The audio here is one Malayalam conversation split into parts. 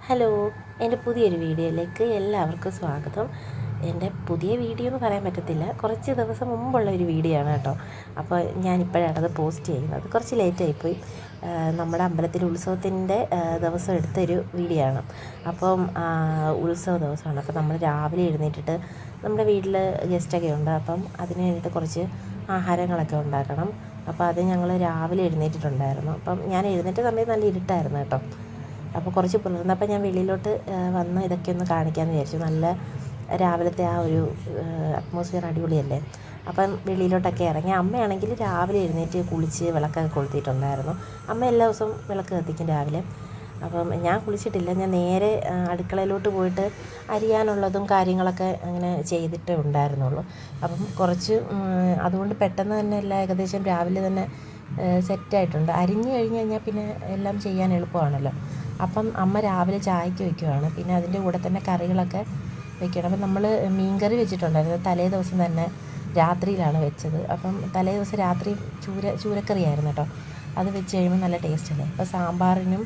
ഹലോ, എൻ്റെ പുതിയൊരു വീഡിയോയിലേക്ക് എല്ലാവർക്കും സ്വാഗതം. എൻ്റെ പുതിയ വീഡിയോ എന്ന് പറയാൻ പറ്റത്തില്ല, കുറച്ച് ദിവസം മുമ്പുള്ള ഒരു വീഡിയോ ആണ് കേട്ടോ. അപ്പോൾ ഞാനിപ്പോഴാണ് അത് പോസ്റ്റ് ചെയ്യുന്നത്. കുറച്ച് ലേറ്റായിപ്പോയി. നമ്മുടെ അമ്പലത്തിലെ ഉത്സവത്തിൻ്റെ ദിവസം എടുത്തൊരു വീഡിയോ ആണ്. അപ്പം ഉത്സവ ദിവസമാണ്. അപ്പോൾ നമ്മൾ രാവിലെ എഴുന്നേറ്റിട്ട് നമ്മുടെ വീട്ടിൽ ഗസ്റ്റൊക്കെ ഉണ്ട്. അപ്പം അതിന് വേണ്ടിയിട്ട് കുറച്ച് ആഹാരങ്ങളൊക്കെ ഉണ്ടാക്കണം. അപ്പോൾ അത് ഞങ്ങൾ രാവിലെ എഴുന്നേറ്റിട്ടുണ്ടായിരുന്നു. അപ്പം ഞാൻ എഴുന്നേറ്റ സമയത്ത് നല്ല ഇരുട്ടായിരുന്നു കേട്ടോ. അപ്പോൾ കുറച്ച് പുലർന്നപ്പോൾ ഞാൻ വെളിയിലോട്ട് വന്ന് ഇതൊക്കെ ഒന്ന് കാണിക്കാമെന്ന് വിചാരിച്ചു. നല്ല രാവിലത്തെ ആ ഒരു അറ്റ്മോസ്ഫിയർ അടിപൊളിയല്ലേ. അപ്പം വെളിയിലോട്ടൊക്കെ ഇറങ്ങി. അമ്മയാണെങ്കിൽ രാവിലെ എഴുന്നേറ്റ് കുളിച്ച് വിളക്കൊക്കെ കൊളുത്തിയിട്ടുണ്ടായിരുന്നു. അമ്മ എല്ലാ ദിവസവും വിളക്ക് കത്തിക്കും രാവിലെ. അപ്പം ഞാൻ കുളിച്ചിട്ടില്ല. ഞാൻ നേരെ അടുക്കളയിലോട്ട് പോയിട്ട് അരിയാനുള്ളതും കാര്യങ്ങളൊക്കെ അങ്ങനെ ചെയ്തിട്ടേ ഉണ്ടായിരുന്നുള്ളൂ. അപ്പം കുറച്ച് അതുകൊണ്ട് പെട്ടെന്ന് തന്നെ എല്ലാം ഏകദേശം രാവിലെ തന്നെ സെറ്റായിട്ടുണ്ട്. അരിഞ്ഞ് കഴിഞ്ഞ് കഴിഞ്ഞാൽ പിന്നെ എല്ലാം ചെയ്യാൻ എളുപ്പമാണല്ലോ. അപ്പം അമ്മ രാവിലെ ചായക്ക് വയ്ക്കുവാണ്. പിന്നെ അതിൻ്റെ കൂടെ തന്നെ കറികളൊക്കെ വയ്ക്കണം. അപ്പം നമ്മൾ മീൻകറി വെച്ചിട്ടുണ്ടായിരുന്നു. തലേ ദിവസം തന്നെ രാത്രിയിലാണ് വെച്ചത്. അപ്പം തലേ ദിവസം രാത്രി ചൂരക്കറിയായിരുന്നു കേട്ടോ. അത് വെച്ച് കഴിയുമ്പോൾ നല്ല ടേസ്റ്റല്ലേ. അപ്പോൾ സാമ്പാറിനും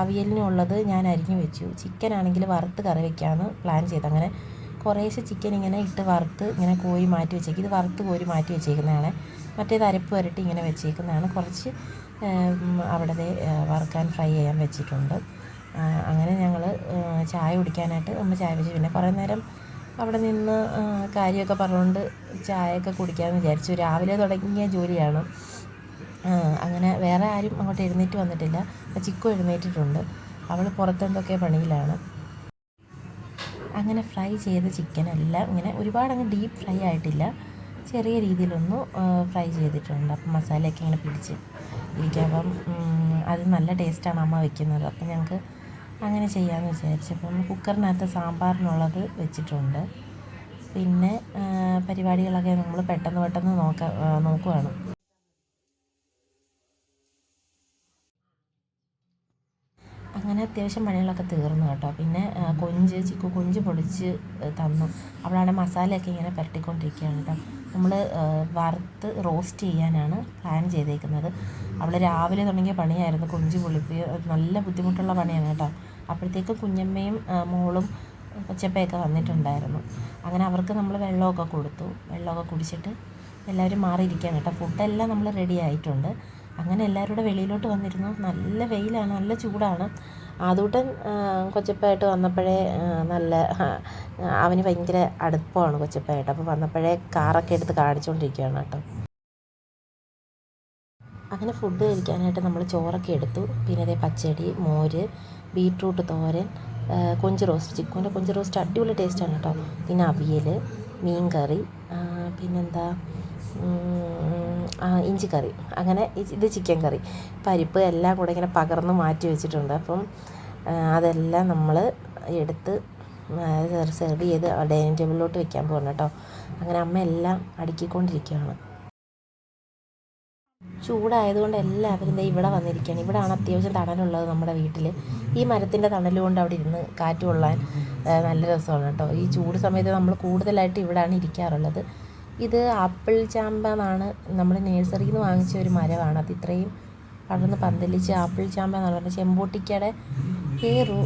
അവിയലിനും ഉള്ളത് ഞാൻ അരിഞ്ഞു വെച്ചു. ചിക്കൻ ആണെങ്കിൽ വറുത്ത് കറി വയ്ക്കാമെന്ന് പ്ലാൻ ചെയ്തു. അങ്ങനെ കുറേശ്ശെ ചിക്കൻ ഇങ്ങനെ ഇട്ട് വറുത്ത് ഇങ്ങനെ കോരി മാറ്റി വെച്ചേക്കും. ഇത് വറുത്ത് കോരി മാറ്റി വെച്ചേക്കുന്നതാണ്. മറ്റേത് അരപ്പ് വരട്ടി ഇങ്ങനെ വെച്ചേക്കുന്നതാണ്. കുറച്ച് അവിടെ വറുക്കാൻ ഫ്രൈ ചെയ്യാൻ വെച്ചിട്ടുണ്ട്. അങ്ങനെ ഞങ്ങൾ ചായ കുടിക്കാനായിട്ട് നമ്മൾ ചായ വെച്ചു. പിന്നെ കുറേ നേരം അവിടെ നിന്ന് കാര്യമൊക്കെ പറഞ്ഞുകൊണ്ട് ചായയൊക്കെ കുടിക്കാമെന്ന് വിചാരിച്ചു. രാവിലെ തുടങ്ങിയ ജോലിയാണ്. അങ്ങനെ വേറെ ആരും അങ്ങോട്ട് എഴുന്നേറ്റ് വന്നിട്ടില്ല. ചിക്കു എഴുന്നേറ്റിട്ടുണ്ട്. അവൾ പുറത്തെന്തൊക്കെ പണിയിലാണ്. അങ്ങനെ ഫ്രൈ ചെയ്ത ചിക്കനെല്ലാം ഇങ്ങനെ ഒരുപാടങ്ങ് ഡീപ്പ് ഫ്രൈ ആയിട്ടില്ല, ചെറിയ രീതിയിലൊന്ന് ഫ്രൈ ചെയ്തിട്ടുണ്ട്. അപ്പം മസാലയൊക്കെ ഇങ്ങനെ പിടിച്ച് ഇരിക്കുക. അപ്പം അത് നല്ല ടേസ്റ്റാണ് അമ്മ വയ്ക്കുന്നത്. അപ്പം ഞങ്ങൾക്ക് അങ്ങനെ ചെയ്യാമെന്ന് വിചാരിച്ചപ്പം കുക്കറിനകത്ത് സാമ്പാറിനുള്ളത് വെച്ചിട്ടുണ്ട്. പിന്നെ പരിപാടികളൊക്കെ നമ്മൾ പെട്ടെന്ന് നോക്കുവാണ്. അങ്ങനെ അത്യാവശ്യം പണികളൊക്കെ തീർന്നു കേട്ടോ. പിന്നെ ചിക്കു കൊഞ്ച് പൊടിച്ച് തന്നു. അവളാണ് മസാലയൊക്കെ ഇങ്ങനെ പുരട്ടിക്കൊണ്ടിരിക്കുകയാണ് കേട്ടോ. നമ്മൾ വറുത്ത് റോസ്റ്റ് ചെയ്യാനാണ് പ്ലാൻ ചെയ്തേക്കുന്നത്. അവൾ രാവിലെ തുടങ്ങിയ പണിയായിരുന്നു കൊഞ്ച് പൊളിപ്പ്. നല്ല ബുദ്ധിമുട്ടുള്ള പണിയാണ് കേട്ടോ. അപ്പോഴത്തേക്ക് കുഞ്ഞമ്മയും മോളും കൊച്ചപ്പയൊക്കെ വന്നിട്ടുണ്ടായിരുന്നു. അങ്ങനെ അവർക്ക് നമ്മൾ വെള്ളമൊക്കെ കൊടുത്തു. വെള്ളമൊക്കെ കുടിച്ചിട്ട് എല്ലാവരും മാറിയിരിക്കുകയാണ് കേട്ടോ. ഫുഡെല്ലാം നമ്മൾ റെഡി ആയിട്ടുണ്ട്. അങ്ങനെ എല്ലാവരും കൂടെ വെളിയിലോട്ട് വന്നിരുന്നു. നല്ല വെയിലാണ്, നല്ല ചൂടാണ്. ആദൂട്ടൻ കൊച്ചപ്പയായിട്ട് വന്നപ്പോഴേ നല്ല അവന് ഭയങ്കര അടുപ്പമാണ് കൊച്ചപ്പയായിട്ട്. അപ്പോൾ വന്നപ്പോഴേ കാറൊക്കെ എടുത്ത് കാണിച്ചുകൊണ്ടിരിക്കുകയാണ് കേട്ടോ. അങ്ങനെ ഫുഡ് കഴിക്കാനായിട്ട് നമ്മൾ ചോറൊക്കെ എടുത്തു. പിന്നെ അതേ പച്ചടി, മോര്, ബീട്രൂട്ട് തോരൻ, കൊഞ്ച് റോസ്റ്റ്. ചിക്കുവിൻ്റെ കൊഞ്ച് റോസ്റ്റ് അടിപൊളി ടേസ്റ്റാണ് കേട്ടോ. പിന്നെ അവിയൽ, മീൻ കറി, പിന്നെന്താ ഇഞ്ചിക്കറി, അങ്ങനെ ഇത് ചിക്കൻ കറി, പരിപ്പ് എല്ലാം കൂടെ ഇങ്ങനെ പകർന്ന് മാറ്റി വെച്ചിട്ടുണ്ട്. അപ്പം അതെല്ലാം നമ്മൾ എടുത്ത് സെർവ് ചെയ്ത് ഡൈനിങ് ടേബിളിലോട്ട് വെക്കാൻ പോകണം കേട്ടോ. അങ്ങനെ അമ്മ എല്ലാം അടുക്കിക്കൊണ്ടിരിക്കുകയാണ്. ചൂടായതുകൊണ്ട് എല്ലാവരും ഇവിടെ വന്നിരിക്കുകയാണ്. ഇവിടെയാണ് അത്യാവശ്യം തണലുള്ളത് നമ്മുടെ വീട്ടിൽ. ഈ മരത്തിൻ്റെ തണൽ കൊണ്ട് അവിടെ ഇരുന്ന് കാറ്റ് കൊള്ളാൻ നല്ല രസമാണ് കേട്ടോ. ഈ ചൂട് സമയത്ത് നമ്മൾ കൂടുതലായിട്ട് ഇവിടെയാണ് ഇരിക്കാറുള്ളത്. ഇത് ആപ്പിൾ ചാമ്പ എന്നാണ്, നമ്മൾ നേഴ്സറിയിൽ നിന്ന് വാങ്ങിച്ച ഒരു മരമാണ്. അത് ഇത്രയും പടർന്ന് പന്തലിച്ച് ആപ്പിൾ ചാമ്പ എന്നാണ് പറഞ്ഞത്. ചെമ്പോട്ടിക്കയുടെ വേറൊരു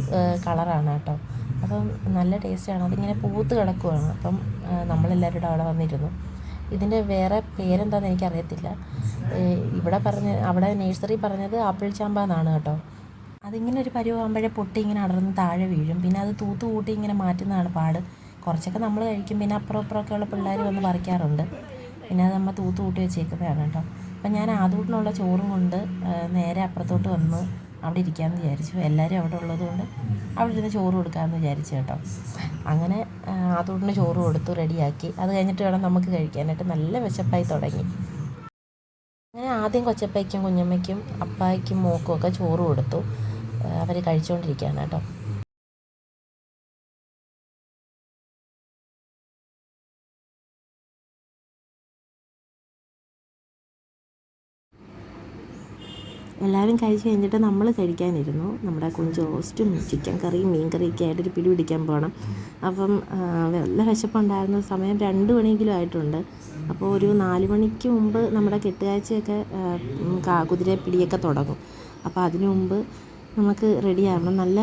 കളറാണ് കേട്ടോ. അപ്പം നല്ല ടേസ്റ്റാണ്. അതിങ്ങനെ പൂത്ത് കിടക്കുവാണ്. അപ്പം നമ്മളെല്ലാവരും കൂടെ അവിടെ വന്നിരുന്നു. ഇതിൻ്റെ വേറെ പേരെന്താണെന്ന് എനിക്കറിയത്തില്ല. അവിടെ നേഴ്സറി പറഞ്ഞത് ആപ്പിൾ ചാമ്പ എന്നാണ് കേട്ടോ. അതിങ്ങനെ ഒരു പരുവാകുമ്പോഴേ പൊട്ടി ഇങ്ങനെ അടർന്ന് താഴെ വീഴും. പിന്നെ അത് തൂത്ത് കൂട്ടി ഇങ്ങനെ മാറ്റുന്നതാണ് പാട്. കുറച്ചൊക്കെ നമ്മൾ കഴിക്കും. പിന്നെ അപ്പുറമൊക്കെ ഉള്ള പിള്ളേർ വന്ന് പറിക്കാറുണ്ട്. പിന്നെ അത് നമ്മൾ തൂത്ത് കൂട്ടി വെച്ചേക്കുന്നതാണ് കേട്ടോ. അപ്പം ഞാൻ ആദൂട്ടിനുള്ള ചോറും കൊണ്ട് നേരെ അപ്പുറത്തോട്ട് വന്ന് അവിടെ ഇരിക്കാമെന്ന് വിചാരിച്ചു. എല്ലാവരും അവിടെ ഉള്ളതുകൊണ്ട് അവിടെ ഇരുന്ന് ചോറ് കൊടുക്കാമെന്ന് വിചാരിച്ചു കേട്ടോ. അങ്ങനെ ആദൂട്ടിന് ചോറ് കൊടുത്തു, റെഡിയാക്കി. അത് കഴിഞ്ഞിട്ട് വേണം നമുക്ക് കഴിക്കാനായിട്ട്. നല്ല വിശപ്പായി തുടങ്ങി. അങ്ങനെ ആദ്യം കൊച്ചപ്പയ്ക്കും കുഞ്ഞമ്മയ്ക്കും അപ്പായ്ക്കും മോക്കും ഒക്കെ ചോറ് കൊടുത്തു. അവർ കഴിച്ചുകൊണ്ടിരിക്കുകയാണ് കേട്ടോ. എല്ലാവരും കഴിച്ച് കഴിഞ്ഞിട്ട് നമ്മൾ കഴിക്കാനിരുന്നു. നമ്മുടെ കൊഞ്ച് റോസ്റ്റും ചിക്കൻ കറിയും മീൻ കറിയൊക്കെ ആയിട്ടൊരു പിടി പിടിക്കാൻ പോകണം. അപ്പം നല്ല വിശപ്പുണ്ടായിരുന്ന സമയം 2 മണിയെങ്കിലും ആയിട്ടുണ്ട്. അപ്പോൾ ഒരു 4 മണിക്ക് മുമ്പ് നമ്മുടെ കെട്ടുകാഴ്ചയൊക്കെ കുതിരപ്പിടിയൊക്കെ തുടങ്ങും. അപ്പോൾ അതിനു മുമ്പ് നമുക്ക് റെഡി ആവണം. നല്ല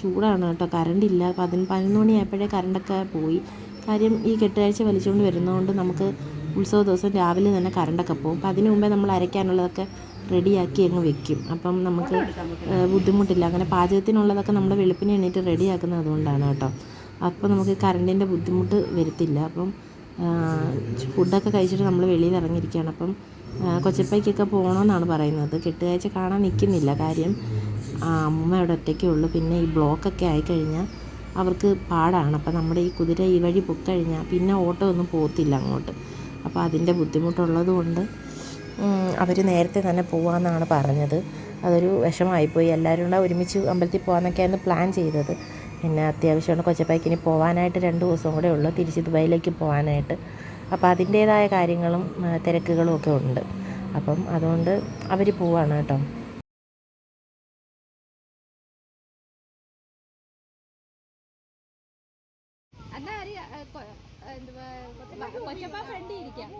ചൂടാണ് കേട്ടോ, കറണ്ടില്ല. 11 മണിയായപ്പോഴേ കറണ്ടൊക്കെ പോയി. കാര്യം ഈ കെട്ടുകാഴ്ച വലിച്ചുകൊണ്ട് വരുന്നതുകൊണ്ട് നമുക്ക് ഉത്സവ ദിവസം രാവിലെ തന്നെ കറണ്ടൊക്കെ പോകും. അപ്പം അതിന് മുമ്പേ നമ്മൾ അരയ്ക്കാനുള്ളതൊക്കെ റെഡിയാക്കി അങ്ങ് വെക്കും. അപ്പം നമുക്ക് ബുദ്ധിമുട്ടില്ല. അങ്ങനെ പാചകത്തിനുള്ളതൊക്കെ നമ്മൾ വെളുപ്പിനെ എണീറ്റ് റെഡിയാക്കുന്നത് അതുകൊണ്ടാണ് കേട്ടോ. അപ്പോൾ നമുക്ക് കറണ്ടിൻ്റെ ബുദ്ധിമുട്ട് വരത്തില്ല. അപ്പം ഫുഡൊക്കെ കഴിച്ചിട്ട് നമ്മൾ വെളിയിൽ ഇറങ്ങിയിരിക്കുകയാണ്. അപ്പം കൊച്ചപ്പയ്ക്കൊക്കെ പോകണമെന്നാണ് പറയുന്നത്. കെട്ടുകാഴ്ച കാണാൻ നിൽക്കുന്നില്ല. കാര്യം അമ്മ അവിടെ ഒറ്റയ്ക്കേ ഉള്ളൂ. പിന്നെ ഈ ബ്ലോക്കൊക്കെ ആയിക്കഴിഞ്ഞാൽ അവർക്ക് പാടാണ്. അപ്പം നമ്മുടെ ഈ കുതിര ഈ വഴി പൊക്കഴിഞ്ഞാൽ പിന്നെ ഓട്ടോ ഒന്നും പോകത്തില്ല അങ്ങോട്ട്. അപ്പോൾ അതിൻ്റെ ബുദ്ധിമുട്ടുള്ളത് കൊണ്ട് അവർ നേരത്തെ തന്നെ പോകാമെന്നാണ് പറഞ്ഞത്. അതൊരു വിഷമമായിപ്പോയി. എല്ലാവരും കൂടെ ഒരുമിച്ച് അമ്പലത്തിൽ പോകാമെന്നൊക്കെയായിരുന്നു പ്ലാൻ ചെയ്തത്. പിന്നെ അത്യാവശ്യമാണ് കൊച്ചപ്പയ്ക്കിനി പോകാനായിട്ട് 2 ദിവസം കൂടെ ഉള്ളൂ തിരിച്ച് ദുബായിലേക്ക് പോകാനായിട്ട്. അപ്പോൾ അതിൻ്റേതായ കാര്യങ്ങളും തിരക്കുകളും ഒക്കെ ഉണ്ട്. അപ്പം അതുകൊണ്ട് അവർ പോവാണ് കേട്ടോ.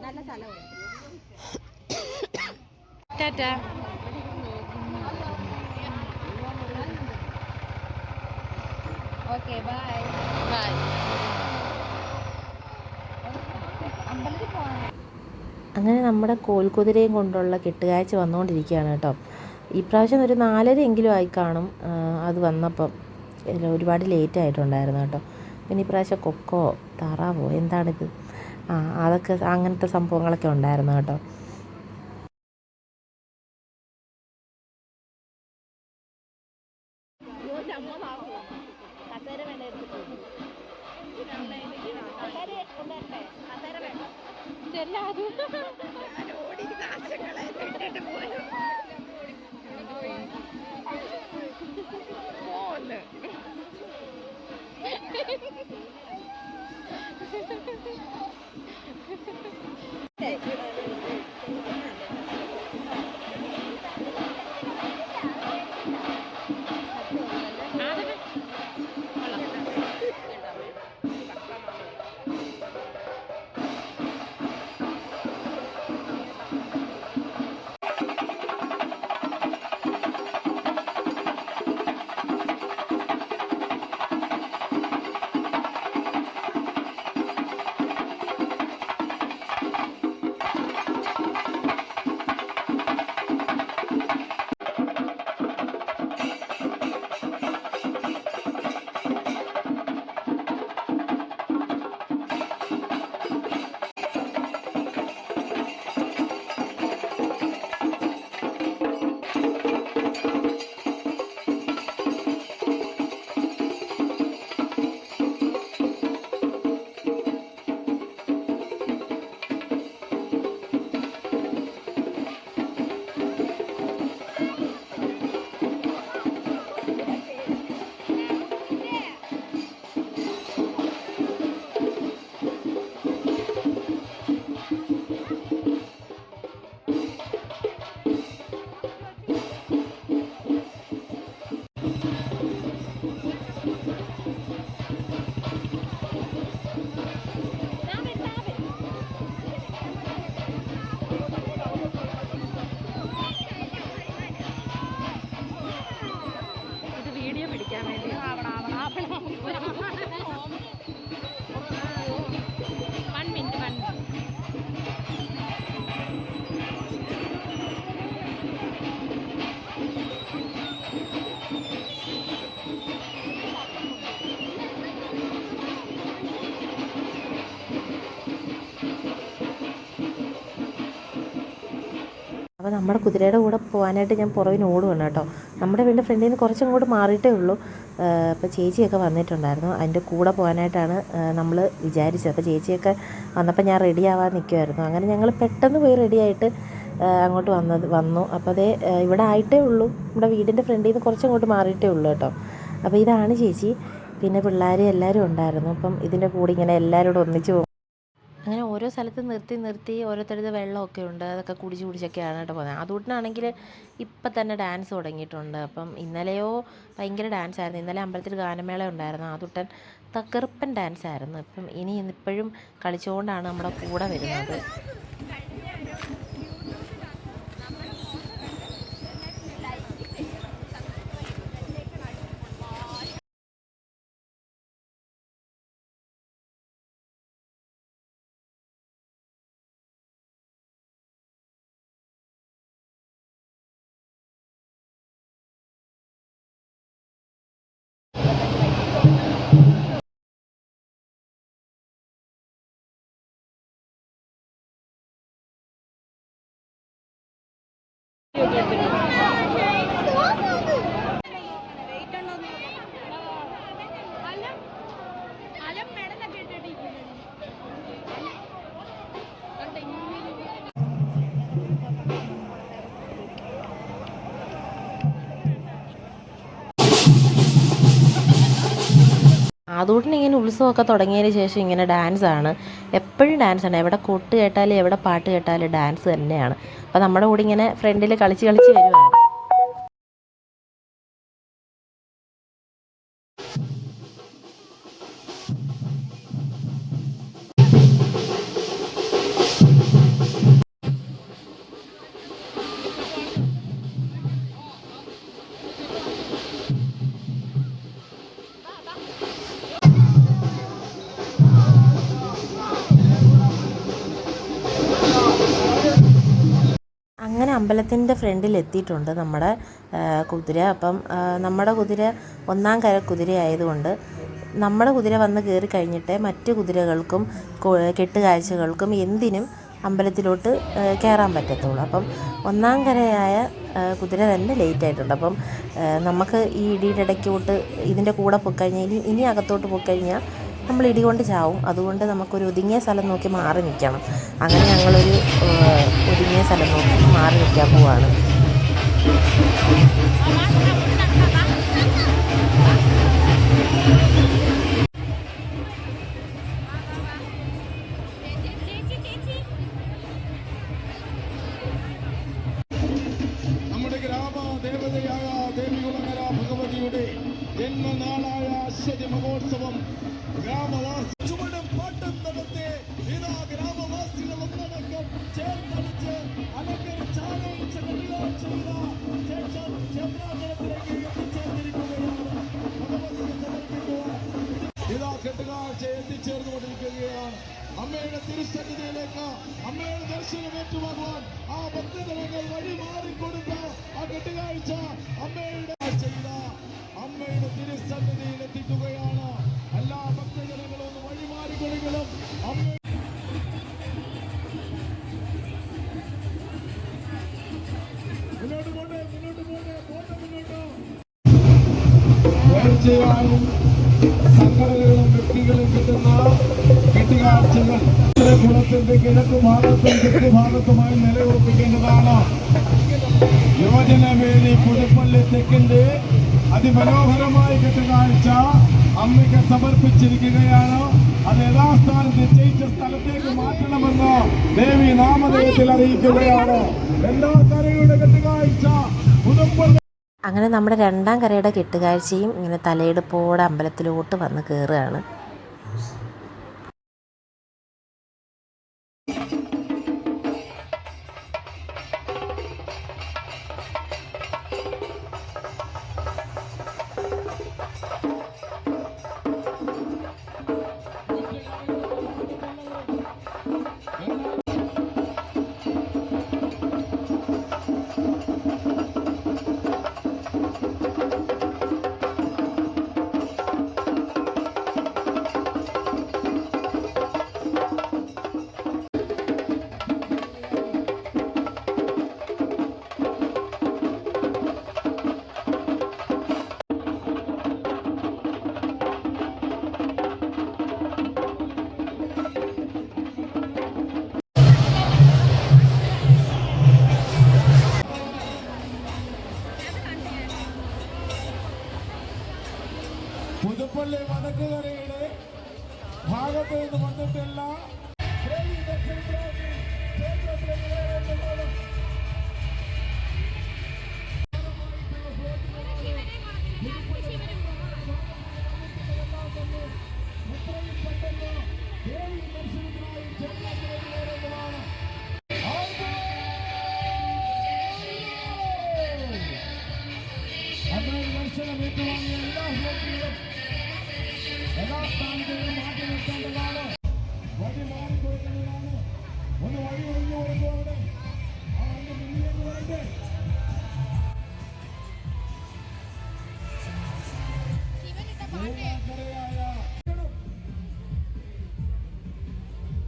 നല്ല സ്ഥലമാണ്. ടാറ്റാ. Okay bye. ബൈ. അമ്പലത്തിൽ പോകാൻ അങ്ങനെ നമ്മുടെ കോൽക്കുതിരയും കൊണ്ടുള്ള കെട്ടുകാഴ്ച വന്നുകൊണ്ടിരിക്കുകയാണ് കേട്ടോ. ഈ പ്രാവശ്യം ഒരു 4:30 എങ്കിലും ആയി കാണും അത് വന്നപ്പം. ഒരുപാട് ലേറ്റ് ആയിട്ടുണ്ടായിരുന്നു കേട്ടോ. പിന്നെ ഈ പ്രാവശ്യം കൊക്കോ താറാവോ എന്താണിത്, അതൊക്കെ അങ്ങനത്തെ സംഭവങ്ങളൊക്കെ ഉണ്ടായിരുന്നു കേട്ടോ. അപ്പോൾ നമ്മുടെ കുതിരയുടെ കൂടെ പോകാനായിട്ട് ഞാൻ പുറകിന് ഓടുകയാണ് കേട്ടോ. നമ്മുടെ വീടിൻ്റെ ഫ്രണ്ടിൽ നിന്ന് കുറച്ചും കൂടെ മാറിയിട്ടേ ഉള്ളൂ. അപ്പോൾ ചേച്ചിയൊക്കെ വന്നിട്ടുണ്ടായിരുന്നു. അതിൻ്റെ കൂടെ പോകാനായിട്ടാണ് നമ്മൾ വിചാരിച്ചത്. അപ്പോൾ ചേച്ചിയൊക്കെ വന്നപ്പോൾ ഞാൻ റെഡി ആവാൻ നിൽക്കുമായിരുന്നു. അങ്ങനെ ഞങ്ങൾ പെട്ടെന്ന് പോയി റെഡിയായിട്ട് അങ്ങോട്ട് വന്നു. അപ്പോൾ അതേ ഇവിടെ ആയിട്ടേ ഉള്ളൂ. നമ്മുടെ വീടിൻ്റെ ഫ്രണ്ടിൽ നിന്ന് കുറച്ചും കൂടെ മാറിയിട്ടേ ഉള്ളൂ കേട്ടോ. അപ്പോൾ ഇതാണ് ചേച്ചി. പിന്നെ പിള്ളേർ എല്ലാവരും ഉണ്ടായിരുന്നു. അപ്പം ഇതിൻ്റെ കൂടെ ഇങ്ങനെ എല്ലാവരും കൂടെ ഒന്നിച്ച് പോകും. അങ്ങനെ ഓരോ സ്ഥലത്ത് നിർത്തി ഓരോരുത്തരുത് വെള്ളമൊക്കെ ഉണ്ട്. അതൊക്കെ കുടിച്ചൊക്കെയാണ് കേട്ടോ പോകുന്നത്. അതുകൊണ്ടാണെങ്കിൽ ഇപ്പം തന്നെ ഡാൻസ് തുടങ്ങിയിട്ടുണ്ട്. അപ്പം ഇന്നലെയോ ഭയങ്കര ഡാൻസായിരുന്നു. ഇന്നലെ അമ്പലത്തിൽ ഗാനമേള ഉണ്ടായിരുന്നു. അതുട്ടൻ തകർപ്പൻ ഡാൻസായിരുന്നു. ഇപ്പം ഇപ്പോഴും കളിച്ചുകൊണ്ടാണ് നമ്മുടെ കൂടെ വരുന്നത്. അതുകൊണ്ട് ഇങ്ങനെ ഉത്സവമൊക്കെ തുടങ്ങിയതിന് ശേഷം ഇങ്ങനെ ഡാൻസാണ്, എപ്പോഴും ഡാൻസാണ്. എവിടെ കൊട്ട് കേട്ടാലും എവിടെ പാട്ട് കേട്ടാലും ഡാൻസ് തന്നെയാണ്. അപ്പോൾ നമ്മുടെ കൂടെ ഇങ്ങനെ ഫ്രണ്ടിൽ കളിച്ച് കളിച്ച് വരുവാണ്. അങ്ങനെ അമ്പലത്തിൻ്റെ ഫ്രണ്ടിൽ എത്തിയിട്ടുണ്ട് നമ്മുടെ കുതിര. അപ്പം നമ്മുടെ കുതിര ഒന്നാം കര കുതിര ആയതുകൊണ്ട് നമ്മുടെ കുതിര വന്ന് കയറി കഴിഞ്ഞിട്ട് മറ്റു കുതിരകൾക്കും കെട്ടുകാഴ്ചകൾക്കും എന്തിനും അമ്പലത്തിലോട്ട് കയറാൻ പറ്റത്തുള്ളൂ. അപ്പം ഒന്നാം കരയായ കുതിര തന്നെ ലേറ്റ് ആയിട്ടുണ്ട്. അപ്പം നമുക്ക് ഈ ഇടിയുടെ ഇടയ്ക്കോട്ട് ഇതിൻ്റെ കൂടെ പോയിക്കഴിഞ്ഞാൽ ഇനി അകത്തോട്ട് പോയിക്കഴിഞ്ഞാൽ നമ്മൾ ഇടി കൊണ്ട് ചാവും. അതുകൊണ്ട് നമുക്കൊരു ഒതുങ്ങിയ സ്ഥലം നോക്കി മാറി നിൽക്കണം. അങ്ങനെ ഞങ്ങളൊരു ഒതുങ്ങിയ സ്ഥലം നോക്കി മാറി നിൽക്കാൻ പോവാണ്. നമ്മുടെ ഗ്രാമദേവതയായ ദേവികുളങ്ങര ഭഗവതിയുടെ ജന്മനാളായ അശ്വതി മഹോത്സവം ഗ്രാമവാസി ചുവടും പാട്ടും നടത്തി ഇതാ ഗ്രാമവാസികൾ ഒന്നടക്കം ചേർത്തടിച്ച് അലങ്കരിച്ചാലയിച്ച കെട്ടുകാഴ്ച ശേഷം ക്ഷേത്രാങ്കണത്തിലേക്ക് എത്തിച്ചേർന്നിരിക്കുകയാണ്. ഭഗവതിക്ക് സമർപ്പിക്കുവാൻ ഇതാ കെട്ടുകാഴ്ച എത്തിച്ചേർന്നുകൊണ്ടിരിക്കുകയാണ്. അമ്മയുടെ തിരുസന്നിധിയിലേക്ക് അമ്മയുടെ ദർശനം ഏറ്റുവാങ്ങുവാൻ ആ ഭക്തജനങ്ങൾ വഴി മാറിക്കൊടുത്ത ആ കെട്ടുകാഴ്ച അമ്മയുടെ ചെയ്ത അമ്മയുടെ തിരുസന്നിധിയിൽ എത്തിക്കുകയാണ്. എല്ലാ ഭക്തജനങ്ങളും ഒന്ന് വഴി മാറിക്കൊടുക്കണം. അമ്മ മുന്നോട്ട് പോട്ടെ, മുന്നോട്ട് പോട്ടെ, പോട്ടെ മുന്നോട്ട്. തീർച്ചയായും സംഘടനകളും വ്യക്തികളും കിട്ടുന്ന കെട്ടുകാഴ്ചകൾ കുളത്തിന്റെ കിഴക്ക് ഭാഗത്തും തെക്ക് ഭാഗത്തുമായി നിലയുറപ്പിക്കേണ്ടതാണ്. യുവജനവേദി പുതുപ്പള്ളി തെക്കിന്റെ അതിമനോഹരമായ കെട്ടുകാഴ്ച അമ്മയ്ക്ക് സമർപ്പിച്ചിരിക്കുകയാണ്. അത് യഥാസ്ഥാനത്ത് നിശ്ചയിച്ച സ്ഥലത്തേക്ക് മാറ്റണമെന്ന് ദേവി നാമധേയത്തിൽ അറിയിക്കുകയാണ്. എല്ലാ കരയുടെ കെട്ടുകാഴ്ച പുതുപ്പള്ളി. അങ്ങനെ നമ്മുടെ രണ്ടാം കരയുടെ കെട്ടുകാഴ്ചയും ഇങ്ങനെ തലയെടുപ്പോടെ അമ്പലത്തിലോട്ട് വന്ന് കയറുകയാണ്. പുതുപ്പള്ളി വടക്കുകരയുടെ ഭാഗത്ത് നിന്ന് വന്നിട്ടുള്ള ദർശനം ഏറ്റുവാങ്ങിയ എല്ലാ സ്ഥാനത്തേക്കും മാറ്റി നിർത്തേണ്ടതാണ്. വഴി മാറിക്കൊടുക്കേണ്ടതാണ്. ഒന്ന് വഴി ഒഴിഞ്ഞു കൊടുക്കുവാണ്. ആ അതിന്റെ മുന്നിലേക്ക് വരട്ടെ. കരയായ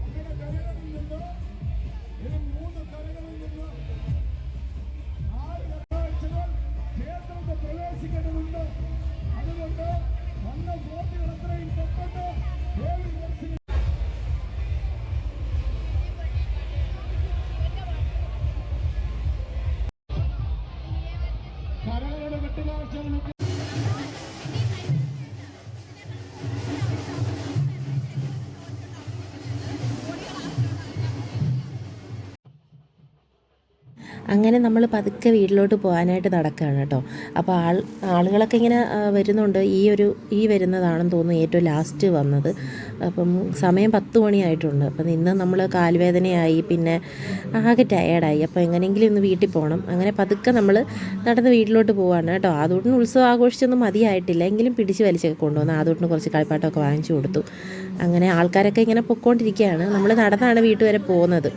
അങ്ങനെ കരകളിൽ നിന്ന് ഇനി 3 കരകളിൽ നിന്ന് അങ്ങനെ നമ്മൾ പതുക്കെ വീട്ടിലോട്ട് പോകാനായിട്ട് നടക്കുകയാണ് കേട്ടോ. അപ്പോൾ ആളുകളൊക്കെ ഇങ്ങനെ വരുന്നുണ്ട്. ഈ വരുന്നതാണെന്ന് തോന്നുന്നു ഏറ്റവും ലാസ്റ്റ് വന്നത്. അപ്പം സമയം 10 മണിയായിട്ടുണ്ട്. അപ്പം ഇന്ന് നമ്മൾ കാൽവേദനയായി, പിന്നെ ആകെ ടയേർഡായി. അപ്പോൾ എങ്ങനെയെങ്കിലും ഒന്ന് വീട്ടിൽ പോകണം. അങ്ങനെ പതുക്കെ നമ്മൾ നടന്ന് വീട്ടിലോട്ട് പോവാണ് കേട്ടോ. ആദൂട്ടിന് ഉത്സവം ആഘോഷിച്ചൊന്നും മതിയായിട്ടില്ല, എങ്കിലും പിടിച്ച് വലിച്ചൊക്കെ കൊണ്ടുവന്ന് ആദൂട്ടിന് കുറച്ച് കളിപ്പാട്ടമൊക്കെ വാങ്ങിച്ചു കൊടുത്തു. അങ്ങനെ ആൾക്കാരൊക്കെ ഇങ്ങനെ പൊയ്ക്കൊണ്ടിരിക്കുകയാണ്. നമ്മൾ നടന്നാണ് വീട്ടിൽ വരെ പോകുന്നത്.